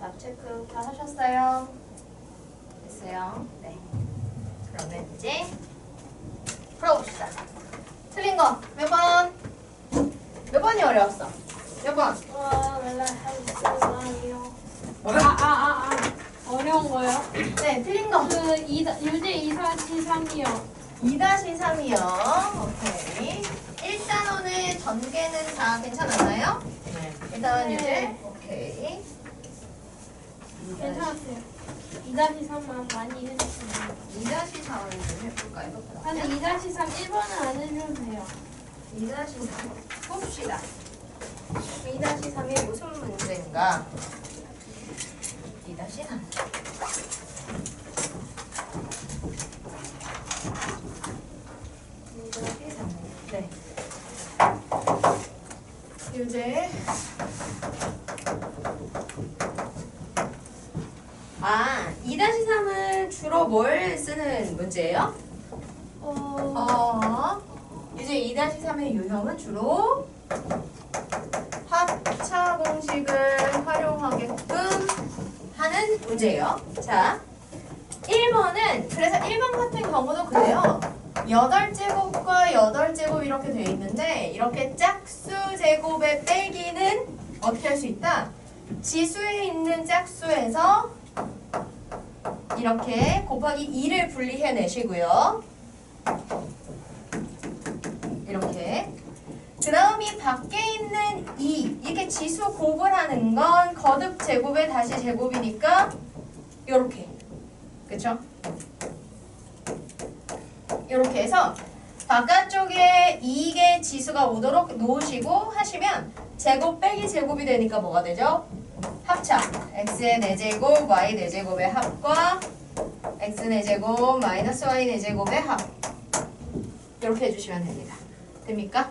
답 체크 다 하셨어요? 됐어요? 네. 그러면 이제 풀어봅시다. 틀린 거 몇 번? 몇 번이 어려웠어? 몇 번? 어려운 거요? 네, 틀린 거. 유제 2-3이요. 2-3이요. 오케이. 1단원의 전개는 다 괜찮았나요? 네. 일단 네. 유제. 오케이. 괜찮았어요. 2-3만 많이 해줬습니다. 2-4를 좀 해볼까요? 근데 2-3 1번은 안 해줘도 돼요. 2-3 봅시다. 2-3이 무슨 문제인가? 2-3. 네. 유제. 2-3은 주로 뭘 쓰는 문제예요? 이제 2-3의 유형은 주로 합차 공식을 활용하게끔 하는 문제예요. 자, 1번은 그래서 1번 같은 경우도 그래요. 8제곱과 8제곱 이렇게 돼 있는데 이렇게 짝수 제곱의 빼기는 어떻게 할 수 있다? 지수에 있는 짝수에서 이렇게 곱하기 2를 분리해 내시고요. 이렇게. 그 다음 이 밖에 있는 2 이렇게 지수 곱을 하는 건 거듭 제곱에 다시 제곱이니까 요렇게. 그쵸? 요렇게 해서 바깥쪽에 2개 지수가 오도록 놓으시고 하시면 제곱 빼기 제곱이 되니까 뭐가 되죠? 합차. x의 4제곱, y 4제곱의 합과 x 4제곱 마이너스 y 4제곱의 합. 이렇게 해주시면 됩니다. 됩니까?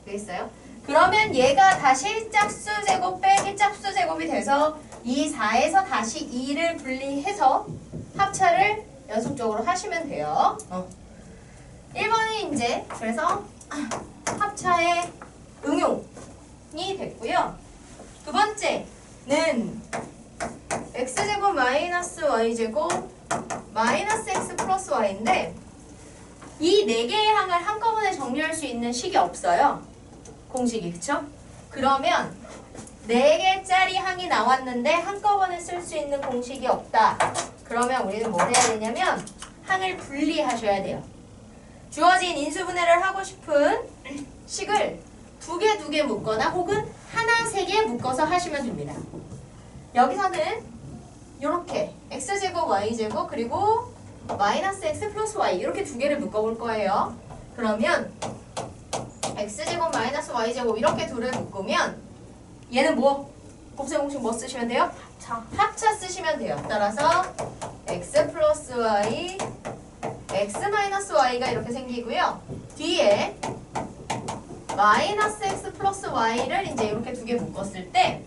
되겠어요? 그러면 얘가 다시 짝수 제곱 빼기 짝수 제곱이 돼서 이 4에서 다시 2를 분리해서 합차를 연속적으로 하시면 돼요. 1번이 이제 그래서 합차의 응용이 됐고요. 두 번째는 x제곱 마이너스 y제곱 마이너스 x 플러스 y인데 이 4개의 항을 한꺼번에 정리할 수 있는 식이 없어요. 공식이. 그쵸? 그러면 4개짜리 항이 나왔는데 한꺼번에 쓸 수 있는 공식이 없다. 그러면 우리는 뭘 해야 되냐면 항을 분리하셔야 돼요. 주어진 인수분해를 하고 싶은 식을 2개 묶거나 혹은 하나, 3개 묶어서 하시면 됩니다. 여기서는 이렇게 x제곱, y제곱 그리고 마이너스 x 플러스 y 이렇게 2개를 묶어볼 거예요. 그러면 x제곱 마이너스 y제곱 이렇게 둘을 묶으면 얘는 뭐? 곱셈 공식 뭐 쓰시면 돼요? 합차 쓰시면 돼요. 따라서 x 플러스 y x 마이너스 y가 이렇게 생기고요. 뒤에 마이너스 x 플러스 y를 이제 이렇게 2개 묶었을 때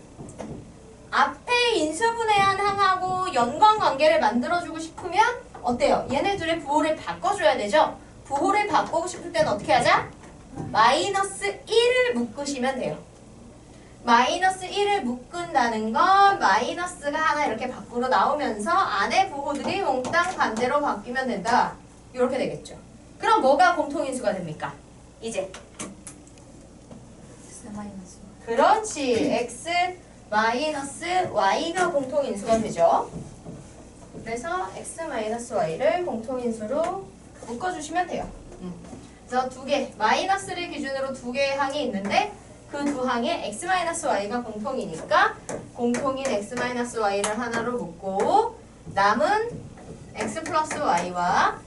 앞에 인수분해한 항하고 연관관계를 만들어주고 싶으면 어때요? 얘네 둘의 부호를 바꿔줘야 되죠? 부호를 바꾸고 싶을 때는 어떻게 하자? 마이너스 1을 묶으시면 돼요. 마이너스 1을 묶은다는 건 마이너스가 하나 이렇게 밖으로 나오면서 안에 부호들이 몽땅 반대로 바뀌면 된다. 이렇게 되겠죠. 그럼 뭐가 공통인수가 됩니까? 이제 그렇지. x 마이너스 y가 공통인수가 되죠. 그래서 x 마이너스 y를 공통인수로 묶어주시면 돼요. 그래서 2개, 마이너스를 기준으로 2개의 항이 있는데 그 두 항에 x 마이너스 y가 공통이니까 공통인 x 마이너스 y를 하나로 묶고 남은 x 플러스 y와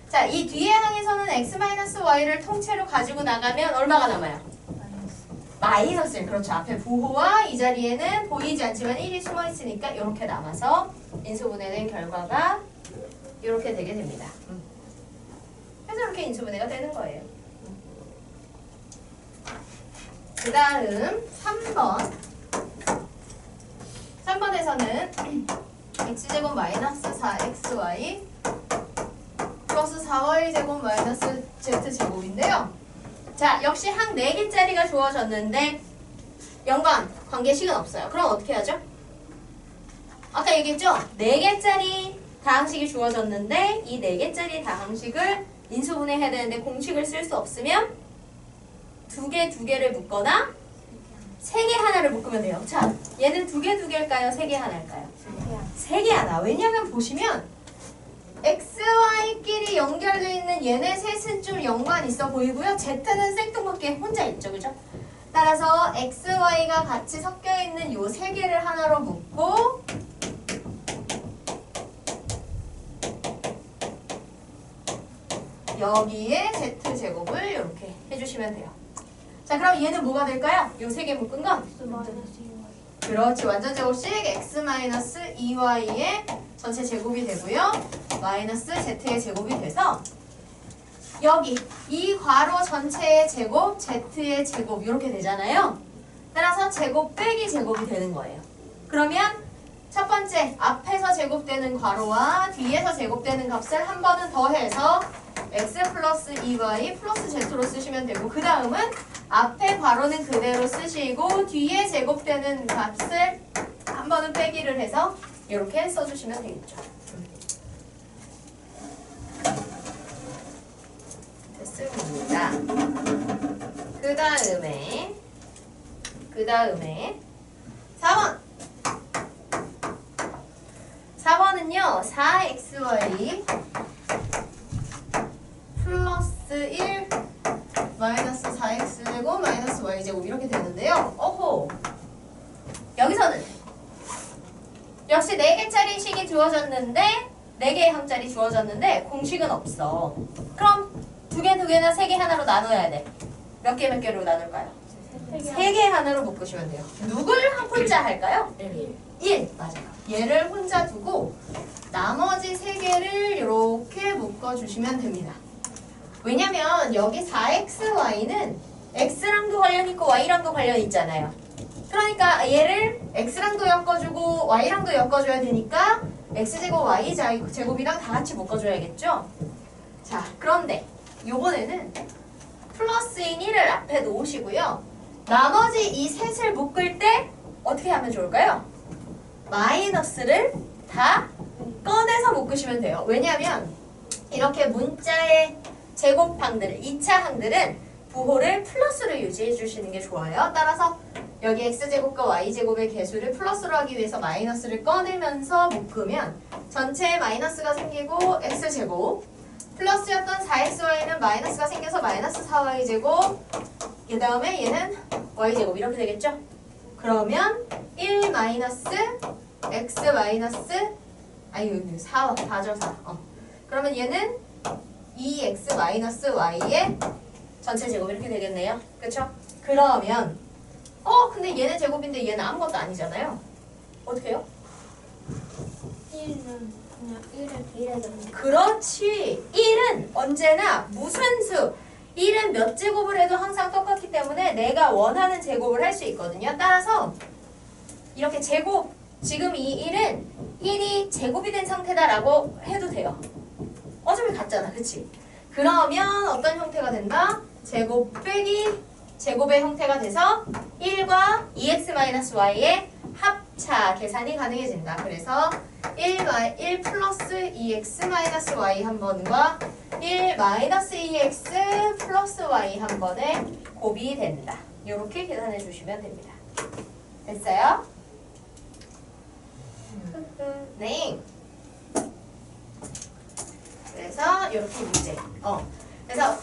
자, 이 뒤의 항에서는 x 마이너스 y를 통째로 가지고 나가면 얼마가 남아요? 마이너스. 그렇죠. 앞에 부호와 이 자리에는 보이지 않지만 1이 숨어 있으니까 이렇게 남아서 인수분해된 결과가 이렇게 되게 됩니다. 그래서 이렇게 인수분해가 되는 거예요. 그 다음 3번. 3번에서는 x제곱 마이너스 4xy 플러스 4y제곱 마이너스 z제곱인데요. 자, 역시 항 4개짜리가 주어졌는데 연관, 관계식은 없어요. 그럼 어떻게 하죠? 아까 얘기했죠? 4개짜리 다항식이 주어졌는데 이 4개짜리 다항식을 인수분해해야 되는데 공식을 쓸 수 없으면 2개를 묶거나 3개 하나를 묶으면 돼요. 자, 얘는 2개일까요? 3개 하나일까요? 3개 하나. 왜냐면 보시면 XY끼리 연결되어 있는 얘네 셋은 좀 연관 있어 보이고요. Z는 생뚱맞게 혼자 있죠. 그죠? 따라서 XY가 같이 섞여 있는 요 3개를 하나로 묶고 여기에 Z제곱을 이렇게 해주시면 돼요. 자, 그럼 얘는 뭐가 될까요? 요 3개 묶은 건? 그렇지. 완전 제곱식 x-2y의 전체 제곱이 되고요. 마이너스 z의 제곱이 돼서 여기 이 괄호 전체의 제곱, z의 제곱 이렇게 되잖아요. 따라서 제곱 빼기 제곱이 되는 거예요. 그러면 첫 번째 앞에서 제곱되는 괄호와 뒤에서 제곱되는 값을 한 번은 더해서 x 플러스 2y 플러스 z로 쓰시면 되고 그 다음은 앞에 괄호는 그대로 쓰시고 뒤에 제곱되는 값을 한 번은 빼기를 해서 이렇게 써주시면 되겠죠. 됐습니다. 그 다음에 4번 4번은요 4xy 플러스 1 마이너스 4x제곱 마이너스 y제곱 이렇게 되는데요. 어호, 여기서는 역시 4개짜리 식이 주어졌는데 4개의 항짜리 주어졌는데 공식은 없어. 그럼 2개나 3개 하나로 나눠야 돼. 몇 개로 나눌까요? 3개 하나로 묶으시면 돼요. 누굴 혼자 할까요? 1. 맞아요. 얘를 혼자 두고 나머지 3개를 이렇게 묶어주시면 됩니다. 왜냐면 여기 4xy는 x랑도 관련 있고 y랑도 관련 있잖아요. 그러니까 얘를 x랑도 엮어주고 y랑도 엮어줘야 되니까 x제곱 y제곱이랑 다 같이 묶어줘야겠죠? 자, 그런데 요번에는 플러스인 1을 앞에 놓으시고요. 나머지 이 셋을 묶을 때 어떻게 하면 좋을까요? 마이너스를 다 꺼내서 묶으시면 돼요. 왜냐면 이렇게 문자의 제곱항들, 2차 항들은 부호를 플러스로 유지해 주시는 게 좋아요. 따라서 여기 x제곱과 y제곱의 개수를 플러스로 하기 위해서 마이너스를 꺼내면서 묶으면 전체에 마이너스가 생기고 x제곱 플러스였던 4xy는 마이너스가 생겨서 마이너스 4y제곱 그 다음에 얘는 y제곱 이렇게 되겠죠? 그러면 1 마이너스 x 마이너스 아유 4죠 4 그러면 얘는 2x 마이너스 y의 전체 제곱 이렇게 되겠네요. 그쵸? 그러면 근데 얘네 제곱인데 얘는 아무것도 아니잖아요. 어떻게 해요? 1은 그냥 1을 그렇지. 1은 언제나 무순수 1은 몇 제곱을 해도 항상 똑같기 때문에 내가 원하는 제곱을 할 수 있거든요. 따라서 이렇게 제곱 지금 이 1은 1이 제곱이 된 상태다라고 해도 돼요. 어차피 같잖아. 그치? 그러면 어떤 형태가 된다? 제곱 빼기 제곱의 형태가 돼서 1과 2x-y의 합차 계산이 가능해진다. 그래서 1 플러스 2x-y 한 번과 1 마이너스 2x 플러스 y 한 번에 곱이 된다. 이렇게 계산해 주시면 됩니다. 됐어요? 네. 그래서 이렇게 문제. 그래서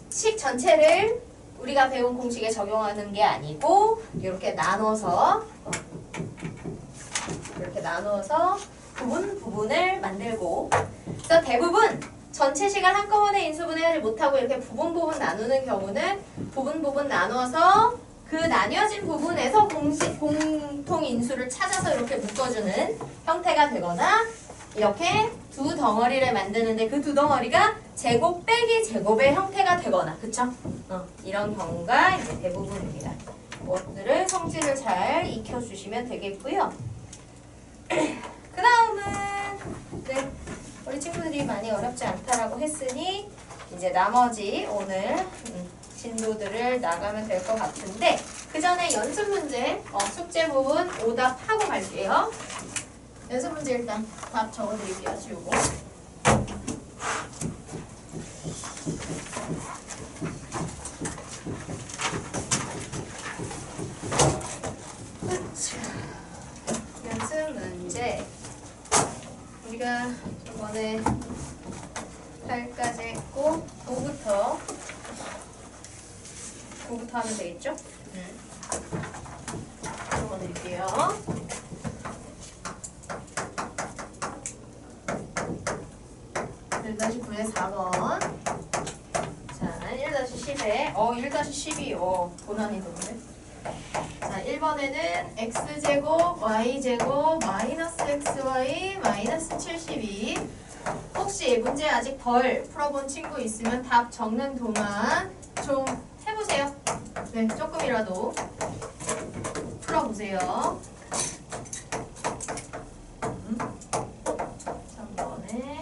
식 전체를 우리가 배운 공식에 적용하는 게 아니고 이렇게 나눠서 부분을 만들고 그래서 대부분 전체 식을 한꺼번에 인수분해를 못하고 이렇게 부분 나누는 경우는 부분 나눠서 그 나뉘어진 부분에서 공통 인수를 찾아서 이렇게 묶어주는 형태가 되거나 이렇게 두 덩어리를 만드는데 그 두 덩어리가 제곱 빼기 제곱의 형태가 되거나 그쵸? 이런 경우가 이제 대부분입니다. 그것들을 성질을 잘 익혀주시면 되겠고요. 그 다음은 네, 우리 친구들이 많이 어렵지 않다라고 했으니 이제 나머지 오늘 진도들을 나가면 될 것 같은데 그 전에 연습 문제 숙제 부분 오답하고 갈게요. 연습 문제 일단 답 적어드릴게요. 지우고. 연습 문제. 우리가 저번에 8까지 했고 9부터 하면 되겠죠? 적어드릴게요. 1-9의 4번. 자, 1-10에 1-12. 고난이도인데. 자, 1번에는 x제곱, y제곱, 마이너스 xy, 마이너스 72. 혹시 문제 아직 덜 풀어본 친구 있으면 답 적는 동안 좀 해보세요. 네, 조금이라도 풀어보세요. 3번에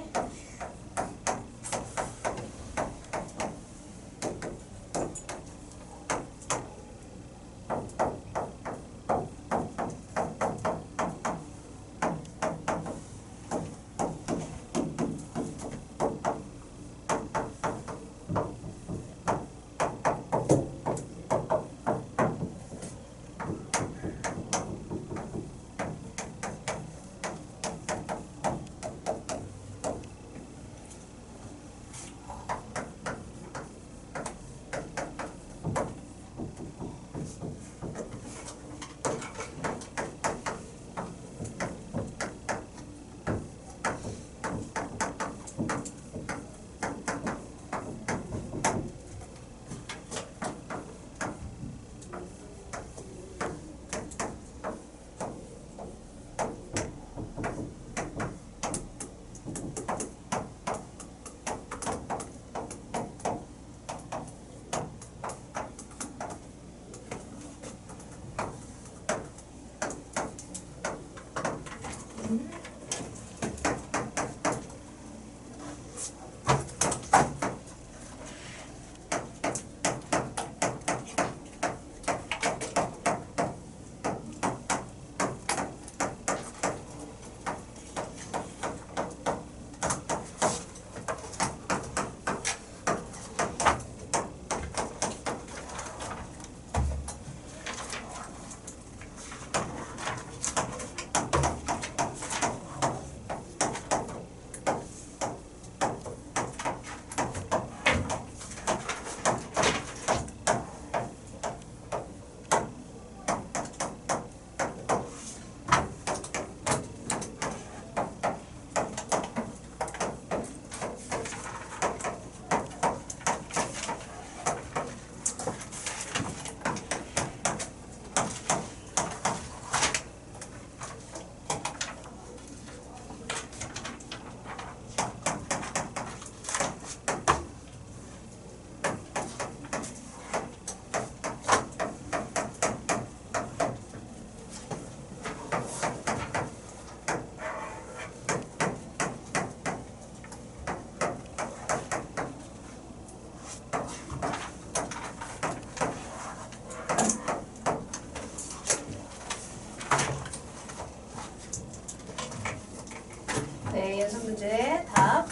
네, 연습 문제 답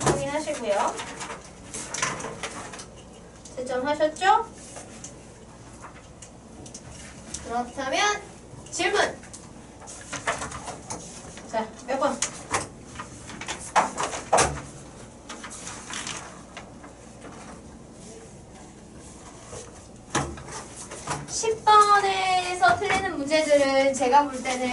확인하시고요. 채점하셨죠? 그렇다면 질문! 자, 몇 번? 10번에서 틀리는 문제들은 제가 볼 때는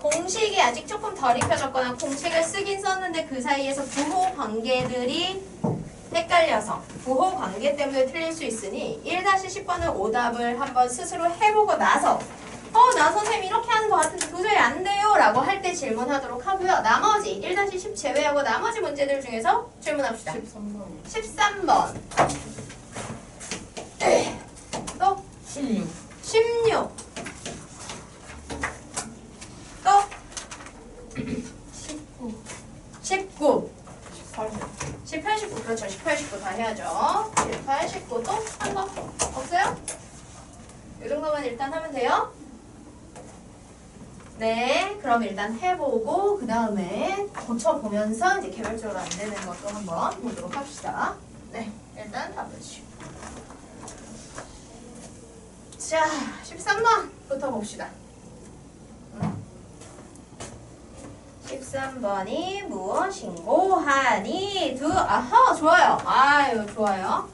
공식이 아직 조금 덜 익혀졌거나 공식을 쓰긴 썼는데 그 사이에서 부호 관계들이 헷갈려서 부호 관계 때문에 틀릴 수 있으니 1-10번은 오답을 한번 스스로 해보고 나서 나 선생님 이렇게 하는 것 같은데 도저히 안 돼요 라고 할 때 질문하도록 하고요. 나머지 1-10 제외하고 나머지 문제들 중에서 질문합시다. 13번 또 16 또 19 18, 19 그렇죠. 18, 19 다 해야죠. 18, 19 또 한 거 없어요? 이 정도만 일단 하면 돼요. 네, 그럼 일단 해보고 그 다음에 고쳐보면서 이제 개별적으로 안 되는 것도 한번 보도록 합시다. 네, 일단 답을 주시고. 자, 13번부터 봅시다. 13번이 무엇인고 하니 아하 좋아요. 아유 좋아요.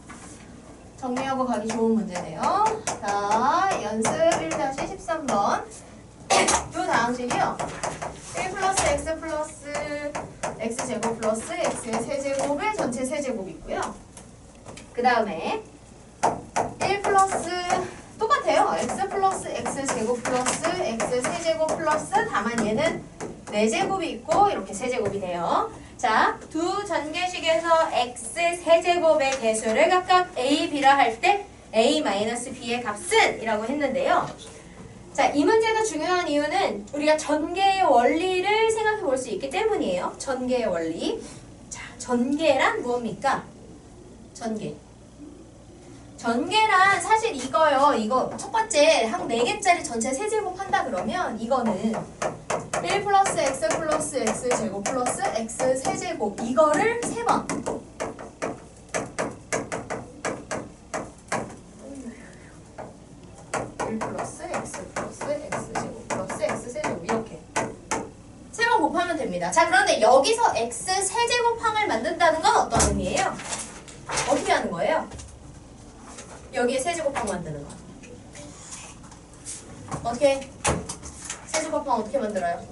정리하고 가기 좋은 문제네요. 자, 연습 1-13번 두 다항식이요. 1 플러스 x 플러스 x제곱 플러스 x의 세제곱의 전체 세제곱이 있고요. 그 다음에 1 플러스 똑같아요. x 플러스 x제곱 플러스 x 세제곱 플러스 다만 얘는 4제곱이 있고 이렇게 세제곱이 돼요. 자, 두 전개식에서 x 세제곱의 개수를 각각 a, b라 할 때 a-b의 값은 이라고 했는데요. 자, 이 문제가 중요한 이유는 우리가 전개의 원리를 생각해 볼 수 있기 때문이에요. 전개의 원리. 자, 전개란 무엇입니까? 전개. 전개란 사실 이거요. 이거 첫 번째 한 4개짜리 전체 세제곱 한다 그러면 이거는 1 플러스 x 플러스 x 제곱 플러스 x 세제곱 이거를 3번 1 플러스 x 플러스 x 제곱 플러스 x 세제곱 이렇게 3번 곱하면 됩니다. 자, 그런데 여기서 x 세제곱항을 만든다는 건 어떤 의미예요? 어떻게 하는 거예요? 여기에 세제곱항 만드는 거. 어떻게? 세제곱항 어떻게 만들어요?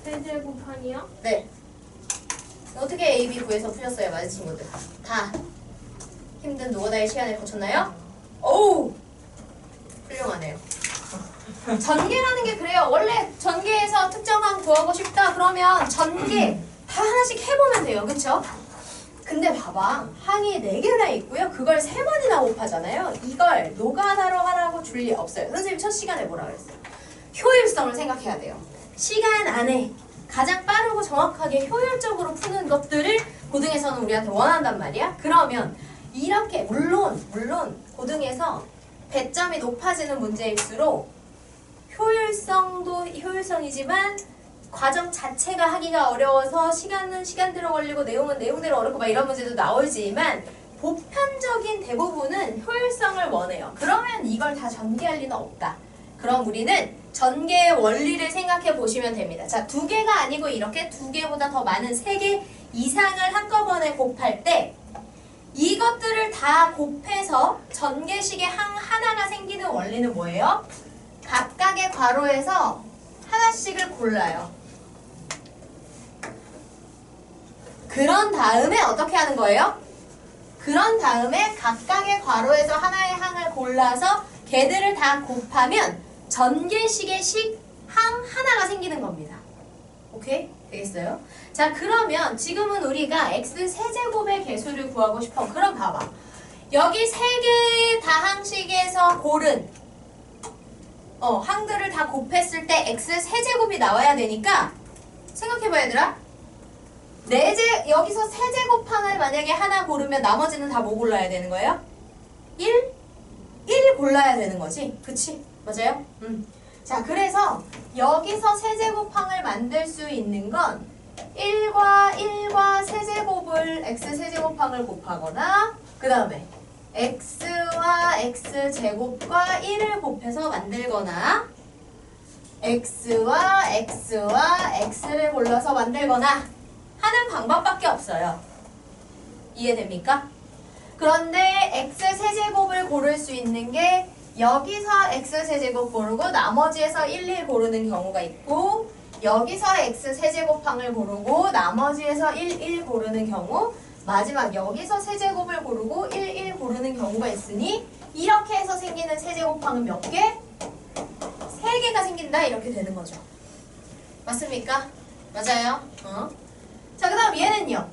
세제곱하니요? 네. 어떻게 A, B 구해서 푸셨어요, 맞은 친구들? 다 힘든 노가다의 시간을 거쳤나요? 오우! 훌륭하네요. 전개라는 게 그래요. 원래 전개에서 특정한 구하고 싶다 그러면 전개 다 하나씩 해보면 돼요. 그쵸? 근데 봐봐. 항이 4개나 있고요. 그걸 3번이나 곱하잖아요. 이걸 노가다로 하라고 줄 리 없어요. 선생님 첫 시간에 뭐라 그랬어요? 효율성을 생각해야 돼요. 시간 안에 가장 빠르고 정확하게 효율적으로 푸는 것들을 고등에서는 우리한테 원한단 말이야. 그러면 이렇게 물론 고등에서 배점이 높아지는 문제일수록 효율성도 효율성이지만 과정 자체가 하기가 어려워서 시간은 시간대로 걸리고 내용은 내용대로 어렵고 막 이런 문제도 나오지만 보편적인 대부분은 효율성을 원해요. 그러면 이걸 다 전개할 리는 없다. 그럼 우리는 전개의 원리를 생각해 보시면 됩니다. 자, 2개가 아니고 이렇게 2개보다 더 많은 3개 이상을 한꺼번에 곱할 때 이것들을 다 곱해서 전개식의 항 하나가 생기는 원리는 뭐예요? 각각의 괄호에서 하나씩을 골라요. 그런 다음에 어떻게 하는 거예요? 그런 다음에 각각의 괄호에서 하나의 항을 골라서 걔들을 다 곱하면 전개식의 항 하나가 생기는 겁니다. 오케이? 되겠어요? 자, 그러면 지금은 우리가 x 세제곱의 개수를 구하고 싶어. 그럼 봐봐. 여기 3개의 다항식에서 고른 항들을 다 곱했을 때 x 세제곱이 나와야 되니까 생각해봐 얘들아. 여기서 세제곱항을 만약에 하나 고르면 나머지는 다 뭐 골라야 되는 거예요? 1 골라야 되는 거지. 그치? 맞아요? 자, 그래서 여기서 세제곱항을 만들 수 있는 건 1과 세제곱을 x 세제곱항을 곱하거나 그 다음에 x와 x제곱과 1을 곱해서 만들거나 x와 x를 골라서 만들거나 하는 방법밖에 없어요. 이해됩니까? 그런데 x 세제곱을 고를 수 있는 게 여기서 x 세제곱 고르고 나머지에서 1 고르는 경우가 있고 여기서 x 세제곱항을 고르고 나머지에서 1 고르는 경우 마지막 여기서 세제곱을 고르고 1 고르는 경우가 있으니 이렇게 해서 생기는 세제곱항은 몇 개? 3개가 생긴다 이렇게 되는 거죠. 맞습니까? 맞아요. 자, 그 다음 얘는요.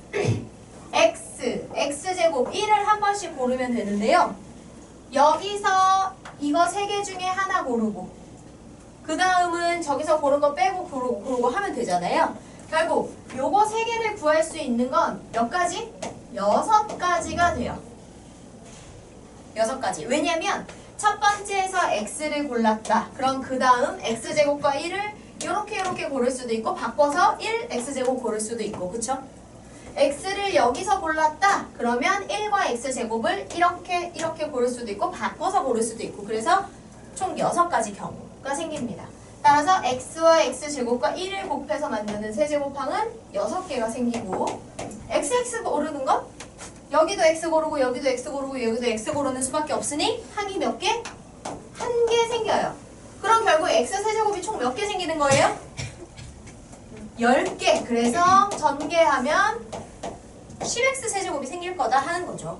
x제곱 1을 한 번씩 고르면 되는데요. 여기서 이거 3개 중에 하나 고르고 그 다음은 저기서 고른 거 빼고 고르고 하면 되잖아요. 결국 요거 3개를 구할 수 있는 건 몇 가지? 6가지가 돼요. 6가지. 왜냐면 첫 번째에서 x를 골랐다. 그럼 그 다음 x제곱과 1을 요렇게 고를 수도 있고 바꿔서 1x제곱 고를 수도 있고 그쵸? x를 여기서 골랐다 그러면 1과 x제곱을 이렇게 고를 수도 있고 바꿔서 고를 수도 있고 그래서 총 6가지 경우가 생깁니다. 따라서 x와 x제곱과 1을 곱해서 만드는 세제곱항은 6개가 생기고 xx 고르는 건 여기도 x 고르고 여기도 x 고르고 여기도 x 고르는 수밖에 없으니 항이 몇 개? 1개 생겨요. 그럼 결국 x 세제곱이 총 몇 개 생기는 거예요? 10개. 그래서 전개하면 10x 세제곱이 생길 거다 하는 거죠.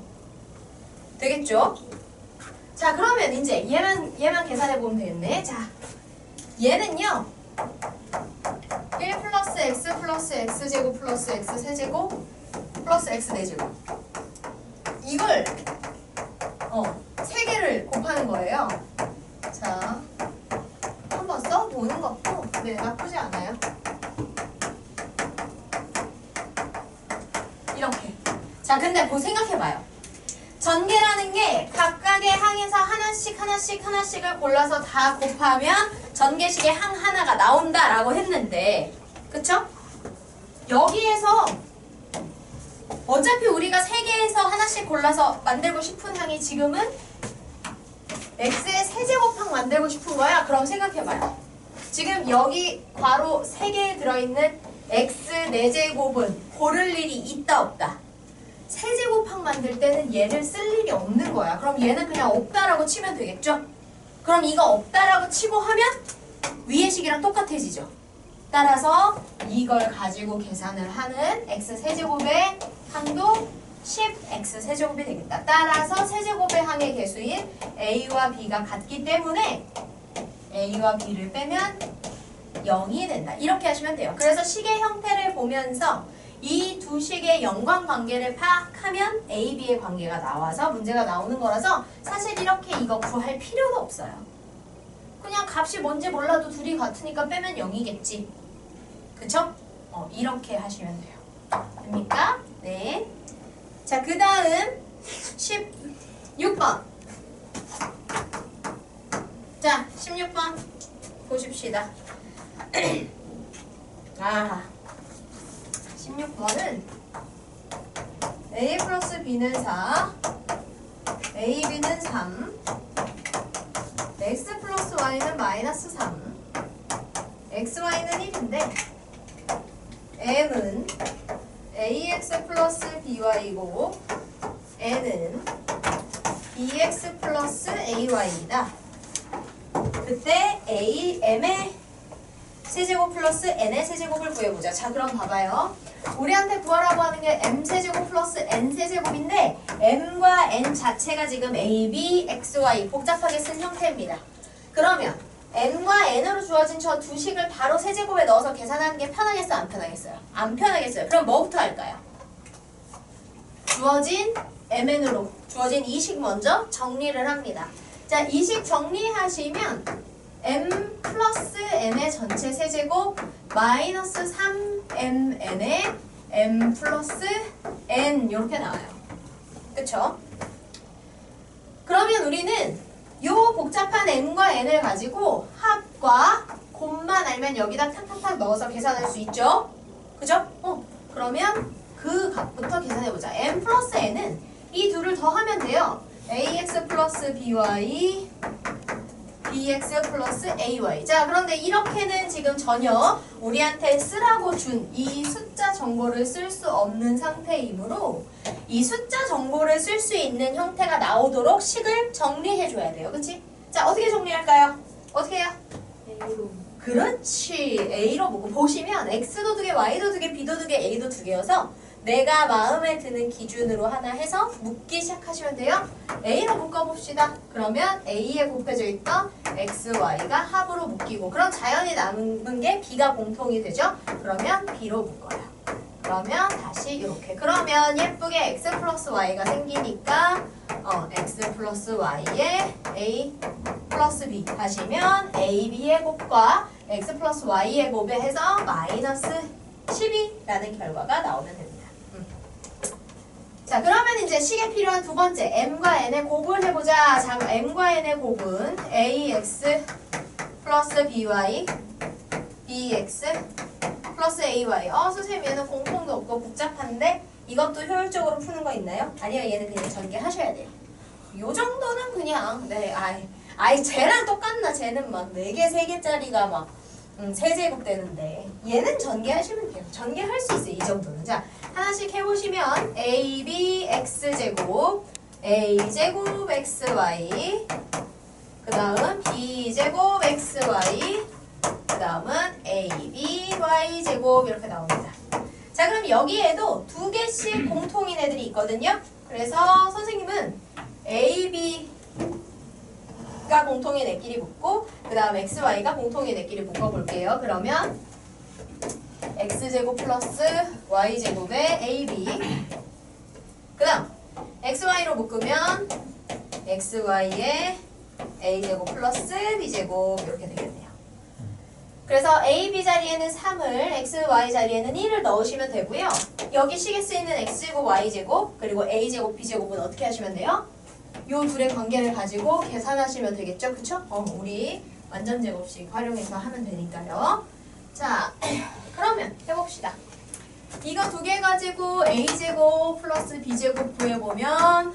되겠죠? 자 그러면 이제 얘만 계산해 보면 되겠네. 자 얘는요 1 플러스 x 플러스 x제곱 플러스 x 세제곱 플러스 x 4제곱 이걸 3개를 곱하는 거예요. 자 한번 써보는 것도 나쁘지 않아요. 이렇게. 자 근데 생각해봐요. 전개라는 게 각각의 항에서 하나씩을 골라서 다 곱하면 전개식의 항 하나가 나온다라고 했는데 그쵸? 여기에서 어차피 우리가 3개에서 하나씩 골라서 만들고 싶은 항이 지금은 x의 세제곱항 만들고 싶은 거야. 그럼 생각해봐요. 지금 여기 괄호 3개에 들어있는 x 4제곱은 고를 일이 있다 없다? 세제곱항 만들 때는 얘를 쓸 일이 없는 거야. 그럼 얘는 그냥 없다라고 치면 되겠죠? 그럼 이거 없다라고 치고 하면 위의 식이랑 똑같아지죠. 따라서 이걸 가지고 계산을 하는 x 세제곱의 항도 10x 세제곱이 되겠다. 따라서 세제곱의 항의 개수인 a와 b가 같기 때문에 a와 b를 빼면 0이 된다. 이렇게 하시면 돼요. 그래서 식의 형태를 보면서 이 두 식의 연관관계를 파악하면 A, B의 관계가 나와서 문제가 나오는 거라서 사실 이렇게 이거 구할 필요도 없어요. 그냥 값이 뭔지 몰라도 둘이 같으니까 빼면 0이겠지. 그쵸? 이렇게 하시면 돼요. 됩니까? 네. 자, 그 다음 16번. 자, 16번 보십시다. 16번은 a 플러스 b는 4, ab는 3, x 플러스 y는 마이너스 3, xy는 1인데 m은 ax 플러스 by고 n은 bx 플러스 ay이다. 그때 m의 세제곱 플러스 n의 세제곱을 구해보자. 자, 그럼 봐봐요. 우리한테 구하라고 하는 게 m세제곱 플러스 n세제곱인데 m과 n 자체가 지금 a, b, x, y 복잡하게 쓴 형태입니다. 그러면 n과 n으로 주어진 저 두 식을 바로 세제곱에 넣어서 계산하는 게 편하겠어요? 안 편하겠어요? 안 편하겠어요. 그럼 뭐부터 할까요? 주어진 mn으로 주어진 이 식 먼저 정리를 합니다. 자, 이 식 정리하시면 m 플러스 n의 전체 세제곱 마이너스 3mn의 m 플러스 n 이렇게 나와요. 그쵸? 그러면 우리는 요 복잡한 m과 n을 가지고 합과 곱만 알면 여기다 탁탁탁 넣어서 계산할 수 있죠? 그죠? 그러면 그 값부터 계산해보자. m 플러스 n은 이 둘을 더하면 돼요. ax 플러스 by bx 플러스 ay. 자, 그런데 이렇게는 지금 전혀 우리한테 쓰라고 준 이 숫자 정보를 쓸 수 없는 상태이므로 이 숫자 정보를 쓸 수 있는 형태가 나오도록 식을 정리해줘야 돼요. 그치? 자, 어떻게 정리할까요? 어떻게 해요? A로. 그렇지. A로 보고 보시면 X도 2개, Y도 2개, B도 2개, A도 2개여서 내가 마음에 드는 기준으로 하나 해서 묶기 시작하시면 돼요. A로 묶어봅시다. 그러면 A에 곱해져 있던 X, Y가 합으로 묶이고 그럼 자연히 남은 게 B가 공통이 되죠. 그러면 B로 묶어요. 그러면 다시 이렇게. 그러면 예쁘게 X 플러스 Y가 생기니까 X 플러스 Y에 A 플러스 B 하시면 A, B의 곱과 X 플러스 Y의 곱에 해서 마이너스 12라는 결과가 나오면 됩니다. 자, 그러면 이제 식에 필요한 두 번째 m과 n의 곱을 해보자. 자, m과 n의 곱은 ax 플러스 by bx 플러스 ay. 선생님 얘는 공통도 없고 복잡한데 이것도 효율적으로 푸는 거 있나요? 아니요, 얘는 그냥 전개하셔야 돼요. 요 정도는 그냥 아이 쟤랑 똑같나? 쟤는 막 4개, 3개짜리가 막 세제곱 되는데 얘는 전개하시면 돼요. 전개할 수 있어요. 이 정도는. 자, 하나씩 해보시면 a, b, x제곱 a제곱 xy 그 다음 b제곱 xy 그 다음은 AB, Y제곱 이렇게 나옵니다. 자, 그럼 여기에도 2개씩 공통인 애들이 있거든요. 그래서 선생님은 AB가 공통인 애끼리 묶고 그 다음 XY가 공통인 애끼리 묶어볼게요. 그러면 X제곱 플러스 Y제곱의 AB 그 다음 XY로 묶으면 XY의 A제곱 플러스 B제곱 이렇게 되겠네요. 그래서 A, B 자리에는 3을, X, Y 자리에는 1을 넣으시면 되고요. 여기 식에 쓰이는 X제곱, Y제곱, 그리고 A제곱, B제곱은 어떻게 하시면 돼요? 요 둘의 관계를 가지고 계산하시면 되겠죠? 그쵸? 우리 완전 제곱식 활용해서 하면 되니까요. 자, 그러면 해봅시다. 이거 2개 가지고 A제곱 플러스 B제곱 구해보면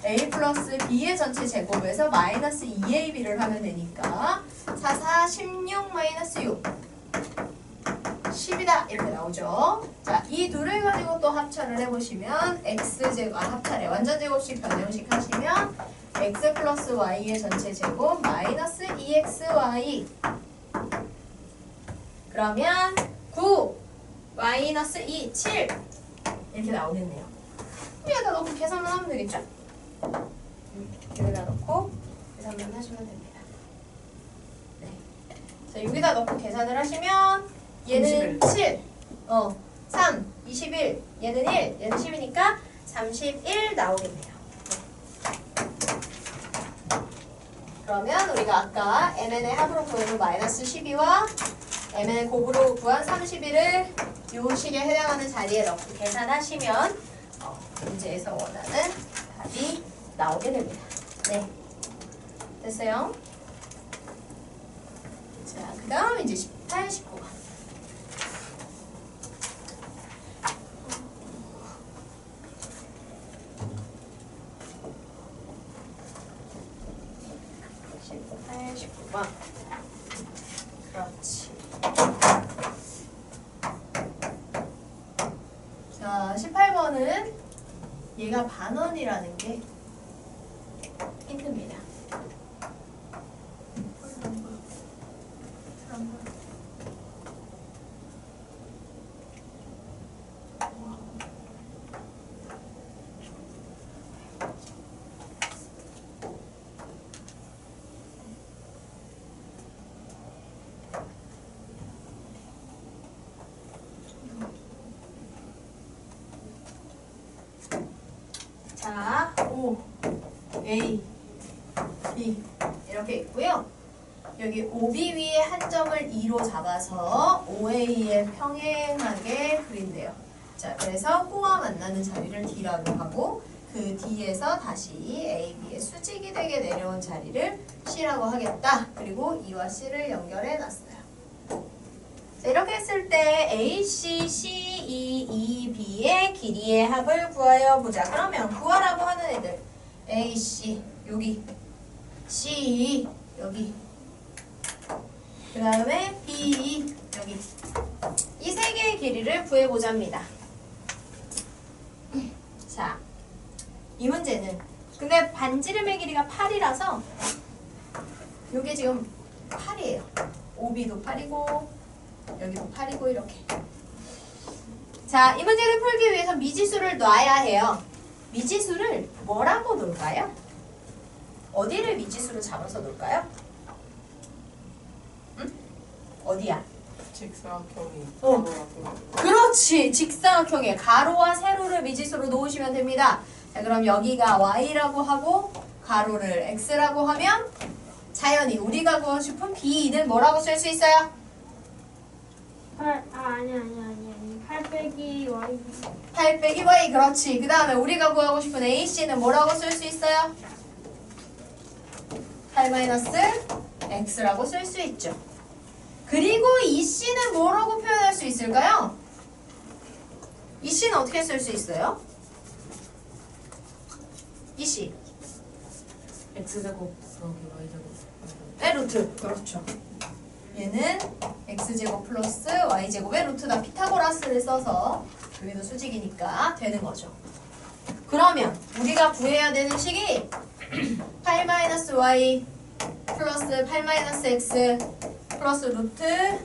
A 플러스 B의 전체 제곱에서 마이너스 2AB를 하면 되니까 4, 4, 16 마이너스 6 10이다 이렇게 나오죠. 자, 이 둘을 가지고 또 합차를 해보시면 X제곱, 합차래 완전 제곱식 변형식 하시면 X 플러스 Y의 전체 제곱 마이너스 2XY 그러면 9 마이너스 2, 7 이렇게 나오겠네요. 여기다 넣고 계산만 하면 되겠죠? 여기다 넣고 계산만 하시면 됩니다. 네. 자, 여기다 넣고 계산을 하시면 얘는 7, 3, 21, 얘는 1, 얘는 10이니까 31 나오겠네요. 그러면 우리가 아까 MN의 합으로 구해놓은 마이너스 12와 MN의 곱으로 구한 31을 요 식에 해당하는 자리에 넣고 계산하시면 문제에서 원하는 답이 나오게 됩니다. 네, 됐어요? 자, 그 다음 이제 18, 19번. 그렇지. 자, 18번은 얘가 반원이라는 게 힌트입니다. 자, O, A, B 이렇게 있고요. 여기 OB 위에 한 점을 2로 잡아서 OA에 평행하게 그린대요. 자, 그래서 O와 만나는 자리를 D라고 하고 그 D에서 다시 AB의 수직이 되게 내려온 자리를 C라고 하겠다. 그리고 E와 C를 연결해 놨어요. 자, 이렇게 했을 때 AC, CE, EB의 길이의 합을 구하여 보자. 그러면 구하라고 하는 애들 AC 여기, CE 여기, 그 다음에 BE 여기 이 세 개의 길이를 구해보자입니다. 자, 이 문제는 근데 반지름의 길이가 8이라서 이게 지금 8이에요. OB도 8이고 여기도 8이고 이렇게. 자, 이 문제를 풀기 위해서 미지수를 놔야 해요. 미지수를 뭐라고 놓을까요? 어디를 미지수로 잡아서 놓을까요? 응? 어디야? 직사각형이 그렇지. 직사각형에 가로와 세로를 미지수로 놓으시면 됩니다. 자, 그럼 여기가 y라고 하고 가로를 x라고 하면 자연히 우리가 구하고 싶은 b는 뭐라고 쓸 수 있어요? 아니. 8 빼기 Y. 8 빼기 y. 그렇지. 그 다음에 우리가 구하고 싶은 ac는 뭐라고 쓸 수 있어요? 8 마이너스 x라고 쓸 수 있죠. 그리고 이 C는 뭐라고 표현할 수 있을까요? 이 C는 어떻게 쓸 수 있어요? 이 C. X제곱 더하기 Y제곱. 의 루트. 그렇죠. 얘는 X제곱 플러스 Y제곱의 루트다. 피타고라스를 써서 여기도 수직이니까 되는 거죠. 그러면 우리가 구해야 되는 식이 8-y 플러스 8-x 플러스 루트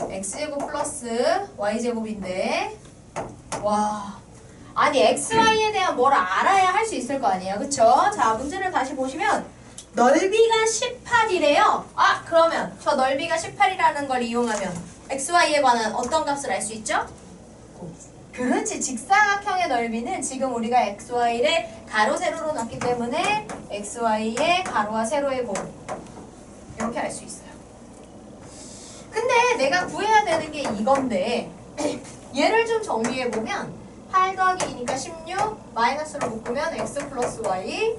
x제곱 플러스 y제곱인데 와 아니 xy에 대한 뭘 알아야 할 수 있을 거 아니에요. 그쵸? 자 문제를 다시 보시면 넓이가 18이래요. 아 그러면 저 넓이가 18이라는 걸 이용하면 xy에 관한 어떤 값을 알 수 있죠? 그렇지. 직사각형의 넓이는 지금 우리가 xy를 가로 세로로 놨기 때문에 xy의 가로와 세로의 곱 이렇게 알 수 있어요. 근데 내가 구해야 되는 게 이건데 얘를 좀 정리해보면 8 더하기 2니까 16 마이너스로 묶으면 x 플러스 y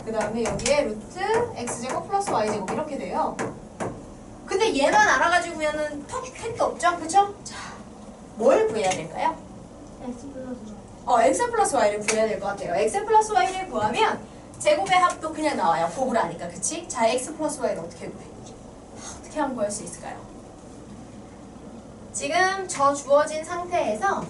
그 다음에 여기에 루트 x제곱 플러스 y제곱 이렇게 돼요. 근데 얘만 알아가지고면은 택도 없죠? 그쵸? 자, 뭘 구해야 될까요? X 플러스 x 플러스 y를 구해야 될 것 같아요. x 플러스 y를 구하면 제곱의 합도 그냥 나와요. 곱을 하니까, 그치? 자, x 플러스 y를 어떻게 구해? 어떻게 하면 구할 수 있을까요? 지금 저 주어진 상태에서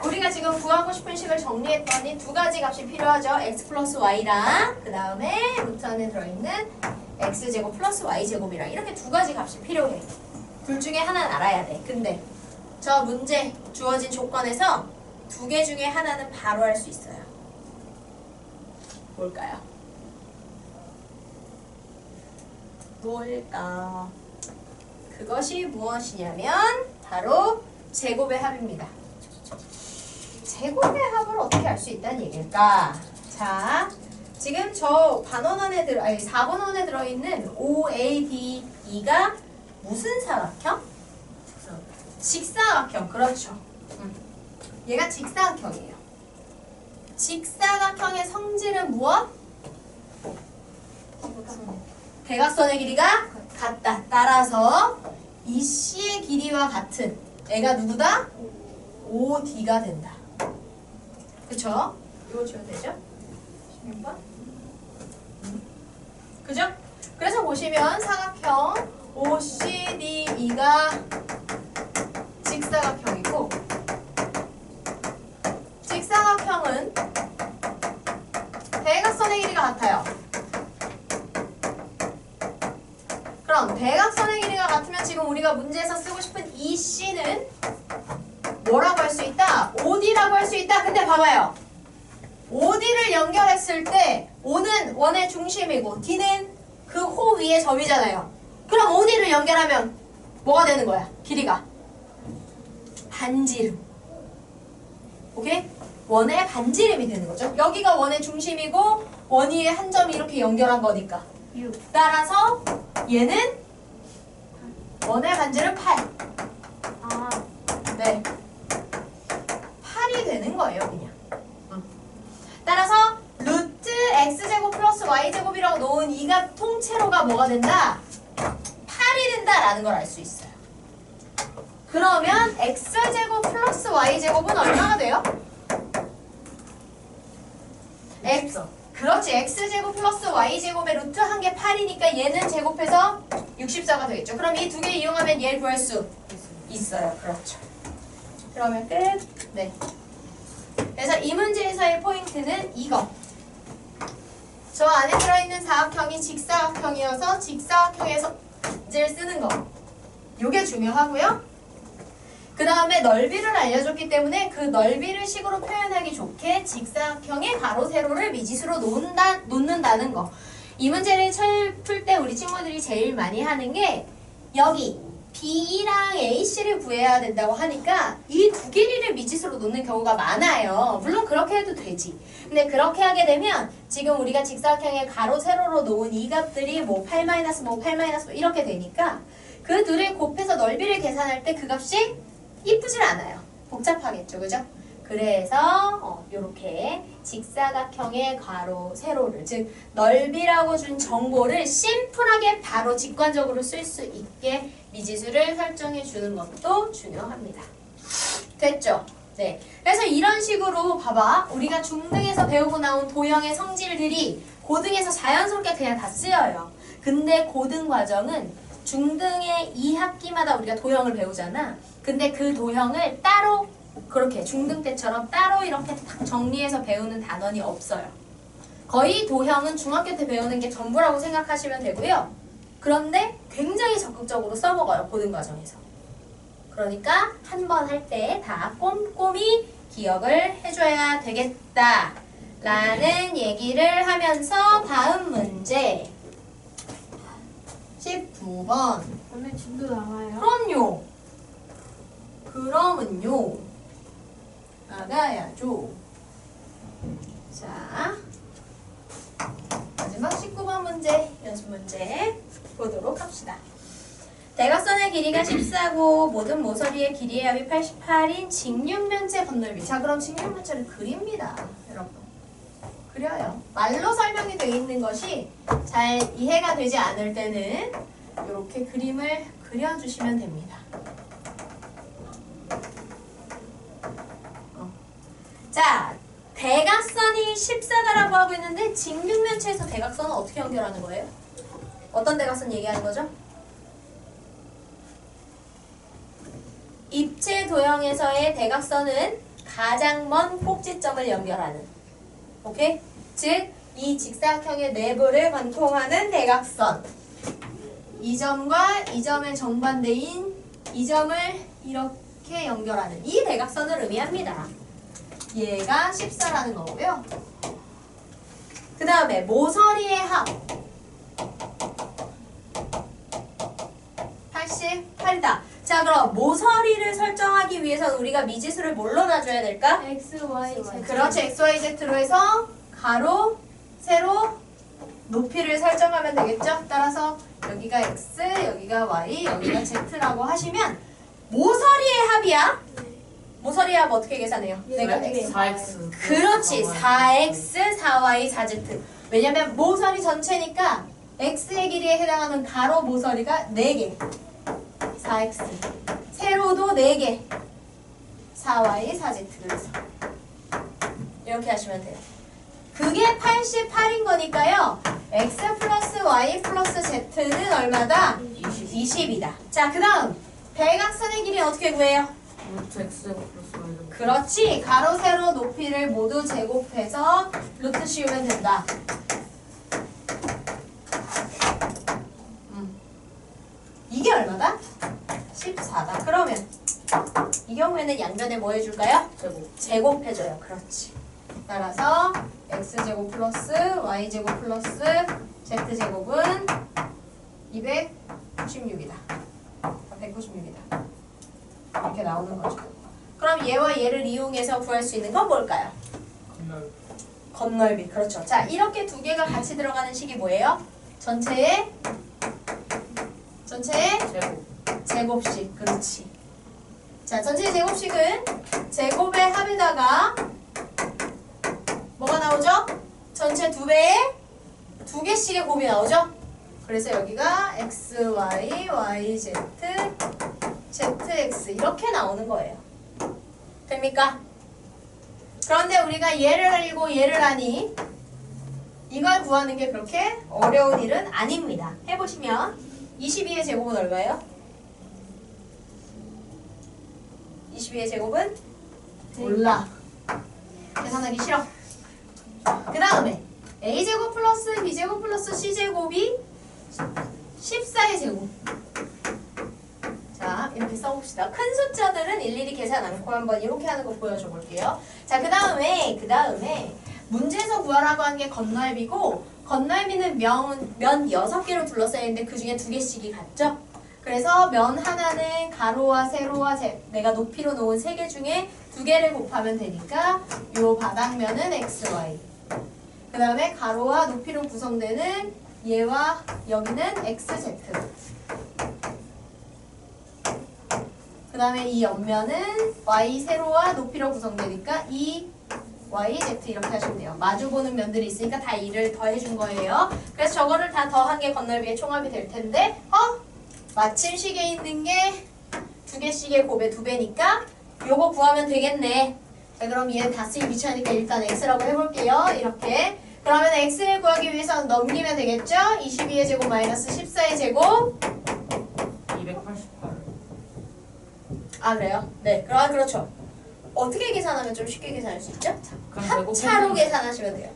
우리가 지금 구하고 싶은 식을 정리했더니 두 가지 값이 필요하죠. x 플러스 y랑 그 다음에 루트 안에 들어있는 x제곱 플러스 y제곱이랑 이렇게 두 가지 값이 필요해. 둘 중에 하나는 알아야 돼. 근데 저 문제 주어진 조건에서 두 개 중에 하나는 바로 할 수 있어요. 뭘까요? 뭘까? 그것이 무엇이냐면 바로 제곱의 합입니다. 제곱의 합을 어떻게 알 수 있다는 얘기일까? 자, 지금 저 반원원에 4번원에 들어있는 OADE가 무슨 사각형? 직사각형. 그렇죠. 얘가 직사각형이에요. 직사각형의 성질은 무엇? 대각선의 길이가 같다. 따라서 이 C의 길이와 같은 애가 누구다? OD가 된다. 그쵸? 이거 지우면 되죠? 16번? 그죠? 그래서 보시면 사각형 OCDE가 직사각형이고 직사각형은 대각선의 길이가 같아요. 그럼 대각선의 길이가 같으면 지금 우리가 문제에서 쓰고 싶은 이 C는 뭐라고 할 수 있다? OD라고 할 수 있다. 근데 봐봐요. OD를 연결했을 때 O는 원의 중심이고 D는 그 호 위의 점이잖아요. 그럼 OD를 연결하면 뭐가 되는 거야? 길이가 반지름. 오케이? 원의 반지름이 되는 거죠. 여기가 원의 중심이고 원 위에 한 점이 이렇게 연결한 거니까. 따라서 얘는 원의 반지름 8. 아, 네. 8이 되는 거예요, 그냥. 따라서 루트 x제곱 플러스 y제곱이라고 놓은 이 값 통째로가 뭐가 된다? 8이 된다라는 걸 알 수 있어요. 그러면 x제곱 플러스 y제곱은 얼마가 돼요? x. 그렇지. x제곱 플러스 y제곱의 루트 한 개 8이니까 얘는 제곱해서 64가 되겠죠. 그럼 이 두 개 이용하면 얘를 구할 수 있어요. 그렇죠. 그러면 끝. 네. 그래서 이 문제에서의 포인트는 이거. 저 안에 들어있는 사각형이 직사각형이어서 직사각형에서 를 쓰는 거. 요게 중요하고요. 그 다음에 넓이를 알려줬기 때문에 그 넓이를 식으로 표현하기 좋게 직사각형의 가로, 세로를 미지수로 놓는다는 거. 이 문제를 풀 때 우리 친구들이 제일 많이 하는 게 여기 B랑 AC를 구해야 된다고 하니까 이 두 길이를 미지수로 놓는 경우가 많아요. 물론 그렇게 해도 되지. 근데 그렇게 하게 되면 지금 우리가 직사각형의 가로, 세로로 놓은 이 값들이 뭐 8-, 뭐 8-, 뭐 이렇게 되니까 그 둘을 곱해서 넓이를 계산할 때 그 값이 이쁘질 않아요. 복잡하겠죠. 그죠? 그래서 이렇게 직사각형의 괄호, 세로를 즉 넓이라고 준 정보를 심플하게 바로 직관적으로 쓸 수 있게 미지수를 설정해 주는 것도 중요합니다. 됐죠? 네. 그래서 이런 식으로 봐봐. 우리가 중등에서 배우고 나온 도형의 성질들이 고등에서 자연스럽게 그냥 다 쓰여요. 근데 고등 과정은 중등의 2학기마다 우리가 도형을 배우잖아. 근데 그 도형을 따로 그렇게 중등 때처럼 따로 이렇게 딱 정리해서 배우는 단원이 없어요. 거의 도형은 중학교 때 배우는 게 전부라고 생각하시면 되고요. 그런데 굉장히 적극적으로 써먹어요. 고등 과정에서. 그러니까 한 번 할 때 다 꼼꼼히 기억을 해줘야 되겠다 라는 얘기를 하면서 다음 문제 19번. 오늘 진도 나와요? 그럼요. 그러면요. 나가야죠. 자, 마지막 19번 문제, 연습 문제 보도록 합시다. 대각선의 길이가 14고 모든 모서리의 길이의 합이 88인 직육면체 건널비. 자, 그럼 직육면체를 그립니다. 여러분. 그려요. 말로 설명이 되어 있는 것이 잘 이해가 되지 않을 때는 이렇게 그림을 그려주시면 됩니다. 자, 대각선이 14가라고 하고 있는데 직육면체에서 대각선은 어떻게 연결하는 거예요? 어떤 대각선 얘기하는 거죠? 입체 도형에서의 대각선은 가장 먼 꼭지점을 연결하는, 오케이? 즉, 이 직사각형의 내부를 관통하는 대각선. 이 점과 이 점의 정반대인 이 점을 이렇게 연결하는 이 대각선을 의미합니다. 얘가 14라는 거고요. 그 다음에 모서리의 합 88이다. 자, 그럼 모서리를 설정하기 위해서 우리가 미지수를 뭘로 놔줘야 될까? X, Y, Z. 그렇지. XYZ로 해서 가로, 세로, 높이를 설정하면 되겠죠? 따라서 여기가 X, 여기가 Y, 여기가 Z라고 하시면 모서리의 합이야. 모서리의 합 어떻게 계산해요? 내가 X. 4x. 그렇지. 4X, 4Y, 4Z. 왜냐면 모서리 전체니까 X의 길이에 해당하는 가로 모서리가 4개. 4X. 세로도 4개. 4Y, 4Z. 그래서 이렇게 하시면 돼요. 그게 88인 거니까요. X 플러스 Y 플러스 Z는 얼마다? 20이다. 자, 그 다음 대각선의 길이 어떻게 구해요? 루트 x제곱 플러스 y제곱. 그렇지. 가로, 세로, 높이를 모두 제곱해서 루트 씌우면 된다. 이게 얼마다? 14다. 그러면 이 경우에는 양변에 뭐 해줄까요? 제곱. 제곱해줘요. 그렇지. 따라서 x제곱 플러스 y제곱 플러스 z제곱은 296이다. 196이다. 이렇게 나오는 거죠. 그럼 얘와 얘를 이용해서 구할 수 있는 건 뭘까요? 건널비. 그렇죠. 자, 이렇게 두 개가 같이 들어가는 식이 뭐예요? 전체의 제곱. 제곱식. 그렇지. 자, 전체의 제곱식은 제곱의 합에다가 뭐가 나오죠? 전체 2배에 2개씩의 곱이 나오죠? 그래서 여기가 x, y, y, z, zx 이렇게 나오는 거예요. 됩니까? 그런데 우리가 얘를 알고 얘를 아니 이걸 구하는 게 그렇게 어려운 일은 아닙니다. 해보시면 22의 제곱은 얼마예요? 22의 제곱은? 몰라. 계산하기 싫어. 그 다음에 a제곱 플러스 b제곱 플러스 c제곱이 14의 제곱. 자, 이렇게 써봅시다. 큰 숫자들은 일일이 계산 않고 한번 이렇게 하는 거 보여줘 볼게요. 자, 그 다음에 문제에서 구하라고 한 게 건널비고, 건널비는 면 6개로 둘러싸여 있는데 그 중에 2개씩이 같죠? 그래서 면 하나는 가로와 세로와 내가 높이로 놓은 3개 중에 2개를 곱하면 되니까 요 바닥면은 xy. 그 다음에 가로와 높이로 구성되는 얘와 여기는 xz. 그 다음에 이 옆면은 y 세로와 높이로 구성되니까 2yz 이렇게 하시면 돼요. 마주보는 면들이 있으니까 다 2를 더해준 거예요. 그래서 저거를 다 더한 게 건널비의 총합이 될 텐데 마침식에 있는 게 2개씩의 곱의 2배니까 요거 구하면 되겠네. 자, 그럼 얘는 다 쓰기 귀찮으니까 일단 x라고 해볼게요. 이렇게. 그러면 x를 구하기 위해서는 넘기면 되겠죠? 22의 제곱 마이너스 14의 제곱. 288. 아, 그래요? 네. 그렇죠. 어떻게 계산하면 좀 쉽게 계산할 수 있죠? 그럼 합차로 계산하시면 돼요.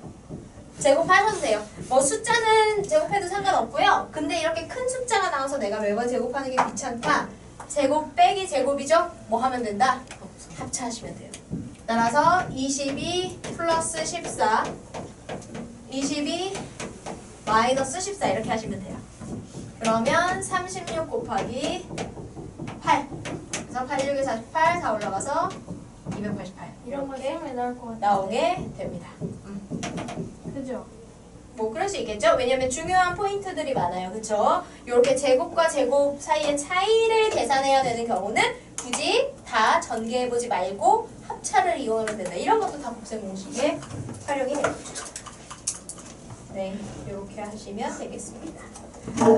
제곱하셔도 돼요. 뭐 숫자는 제곱해도 상관없고요. 근데 이렇게 큰 숫자가 나와서 내가 매번 제곱하는 게 귀찮다. 제곱 빼기 제곱이죠? 뭐 하면 된다? 합차하시면 돼요. 따라서 22 플러스 14 22 마이너스 14 이렇게 하시면 돼요. 그러면 36 곱하기 8 그래서 8, 6에 48 다 올라가서 288 이런 거 이렇게 처음에 나올 것 같아요. 나오게 됩니다. 그죠? 뭐 그럴 수 있겠죠? 왜냐면 중요한 포인트들이 많아요. 그쵸? 이렇게 제곱과 제곱 사이의 차이를 계산해야 되는 경우는 굳이 다 전개해보지 말고 합차를 이용하면 된다. 이런 것도 다 곱셈 공식에 활용이 되겠죠. 네, 이렇게 하시면 되겠습니다.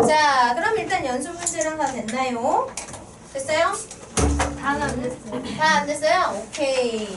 자, 그럼 일단 연습 문제랑 다 됐나요? 됐어요? 다는 안 됐어요. 다 안 됐어요? 오케이.